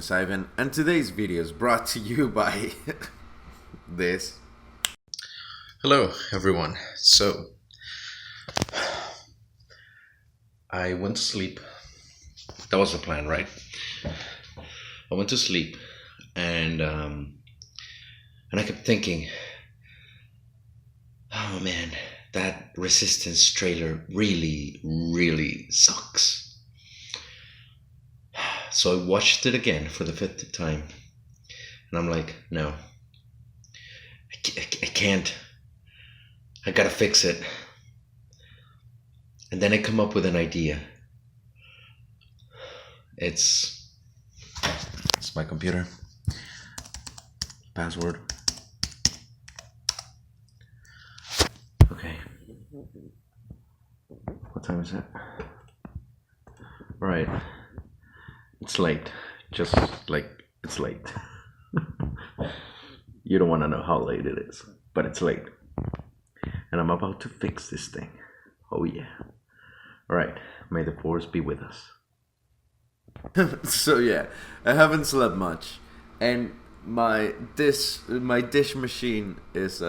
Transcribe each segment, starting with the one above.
is Ivan, and today's video is brought to you by this. Hello everyone. So I went to sleep. That was the plan, right? I went to sleep and I kept thinking, oh man, that Resistance trailer really sucks. So I watched it again for the fifth time, and I'm like, no, I can't. I gotta fix it. And then I come up with an idea. It's my computer. Password. Okay. What time is it? Alright. It's late. Just like it's late. You don't want to know how late it is, but it's late. And I'm about to fix this thing. Oh yeah. Alright, may the force be with us. So yeah, I haven't slept much, and my dish machine is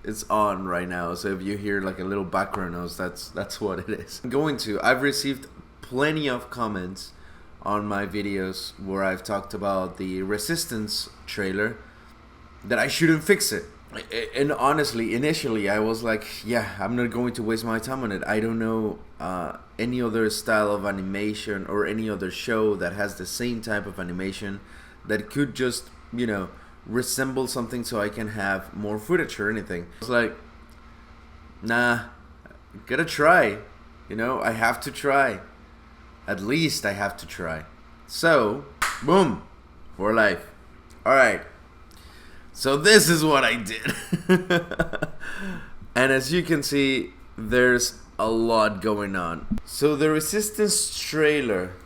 it's on right now. So if you hear like a little background noise, that's what it is. I've received plenty of comments on my videos where I've talked about the Resistance trailer that I shouldn't fix it. And honestly, initially I was like, yeah, I'm not going to waste my time on it. I don't know any other style of animation or any other show that has the same type of animation that could just, you know, resemble something so I can have more footage or anything. I was like, nah, gotta try. You know, I have to try. At least I have to try. So, boom, for life. Alright. So this is what I did. And as you can see, there's a lot going on. So the Resistance trailer,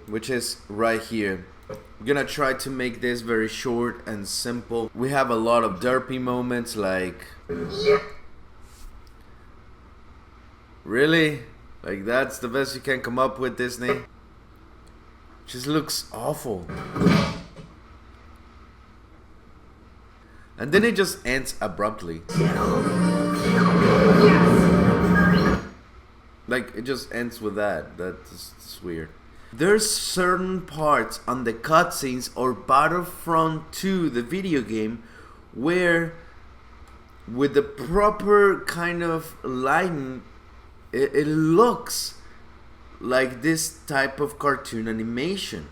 which is right here, I'm gonna try to make this very short and simple. We have a lot of derpy moments like... Really? Like that's the best you can come up with, Disney? Just looks awful. And then it just ends abruptly. Like it just ends with that. That's weird. There's certain parts on the cutscenes or Battlefront 2, the video game, where with the proper kind of lighting, it looks like this type of cartoon animation.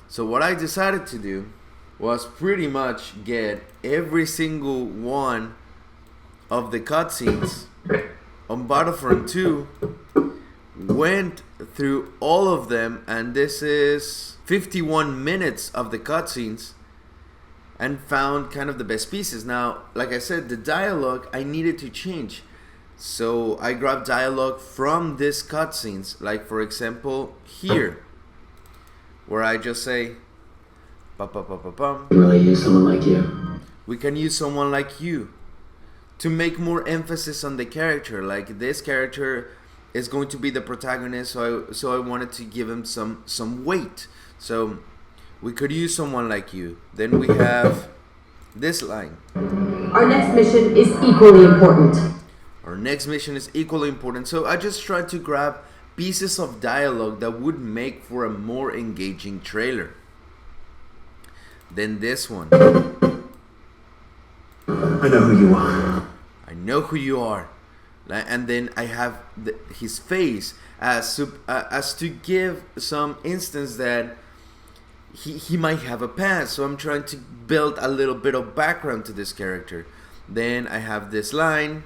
So what I decided to do was pretty much get every single one of the cutscenes on Battlefront 2, went through all of them, and this is 51 minutes of the cutscenes, and found kind of the best pieces. Now, like I said, the dialogue I needed to change. So I grabbed dialogue from these cutscenes, like for example here, where I just say, really use someone like you. We can use someone like you to make more emphasis on the character. Like this character is going to be the protagonist, so I wanted to give him some weight. So we could use someone like you. Then we have this line. Our next mission is equally important. Our next mission is equally important. So I just tried to grab pieces of dialogue that would make for a more engaging trailer. Then this one. I know who you are. I know who you are. And then I have his face as to give some instance that he might have a past. So I'm trying to build a little bit of background to this character. Then I have this line.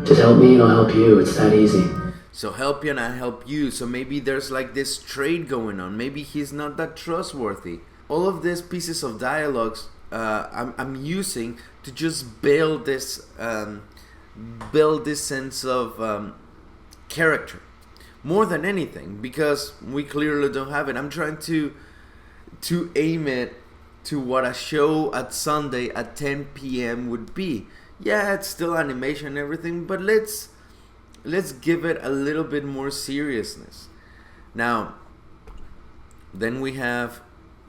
Just help me and I'll help you. It's that easy. So help you and I help you. So maybe there's like this trade going on. Maybe he's not that trustworthy. All of these pieces of dialogues I'm using to just build this sense of character more than anything, because we clearly don't have it. I'm trying to aim it to what a show at Sunday at 10 p.m. would be. Yeah, it's still animation and everything, but let's give it a little bit more seriousness. Now, Then we have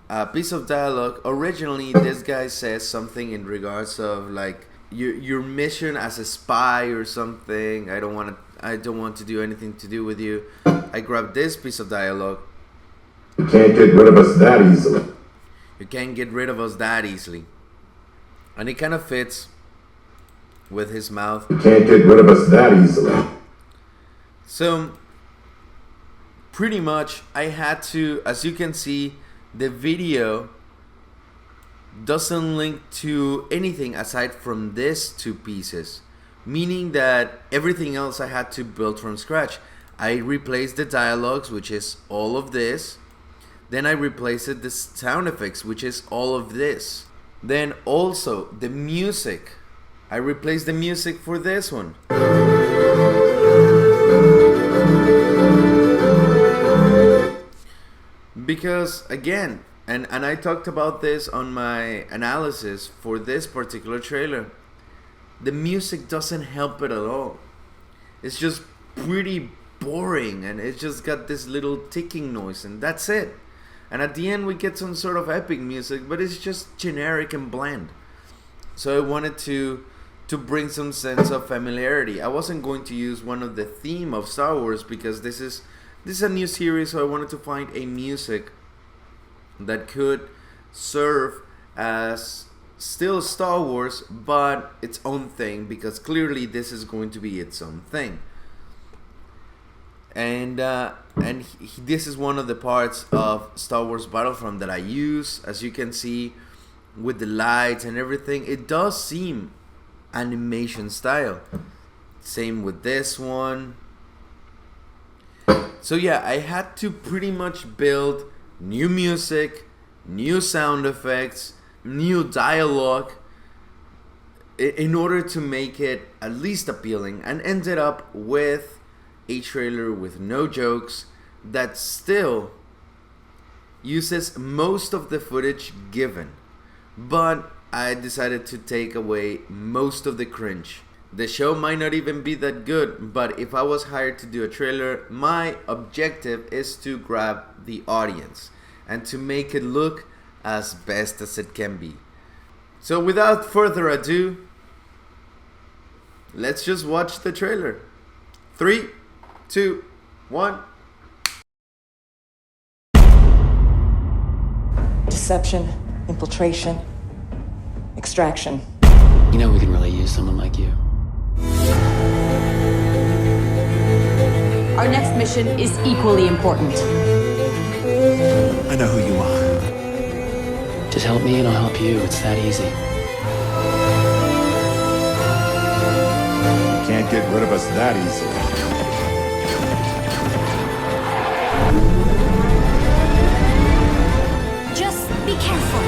a piece of dialogue. Originally, this guy says something in regards of like your mission as a spy or something. I don't want to do anything to do with you. I grabbed this piece of dialogue. You can't get rid of us that easily. You can't get rid of us that easily. And it kind of fits with his mouth. You can't get rid of us that easily. So, pretty much, I had to, as you can see, the video doesn't link to anything aside from these two pieces. Meaning that everything else I had to build from scratch. I replaced the dialogues, which is all of this. Then I replaced the sound effects, which is all of this. Then also the music. I replaced the music for this one. Because again, and I talked about this on my analysis for this particular trailer, the music doesn't help it at all. It's just pretty boring, and it's just got this little ticking noise, and that's it. And at the end we get some sort of epic music, but it's just generic and bland. So I wanted to bring some sense of familiarity. I wasn't going to use one of the theme of Star Wars because this is a new series, so I wanted to find a music that could serve as still Star Wars, but its own thing, because clearly this is going to be its own thing. And this is one of the parts of Star Wars Battlefront that I use. As you can see, with the lights and everything, it does seem animation style. Same with this one. So yeah, I had to pretty much build new music, new sound effects, new dialogue in order to make it at least appealing, and ended up with a trailer with no jokes that still uses most of the footage given, but I decided to take away most of the cringe. The show might not even be that good, but if I was hired to do a trailer, my objective is to grab the audience and to make it look as best as it can be. So without further ado, let's just watch the trailer. 3, 2, 1. Deception, infiltration, extraction. You know we can really use someone like you. Our next mission is equally important. I know who you are. Just help me and I'll help you. It's that easy. You can't get rid of us that easily. Just be careful.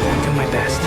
I'll do my best.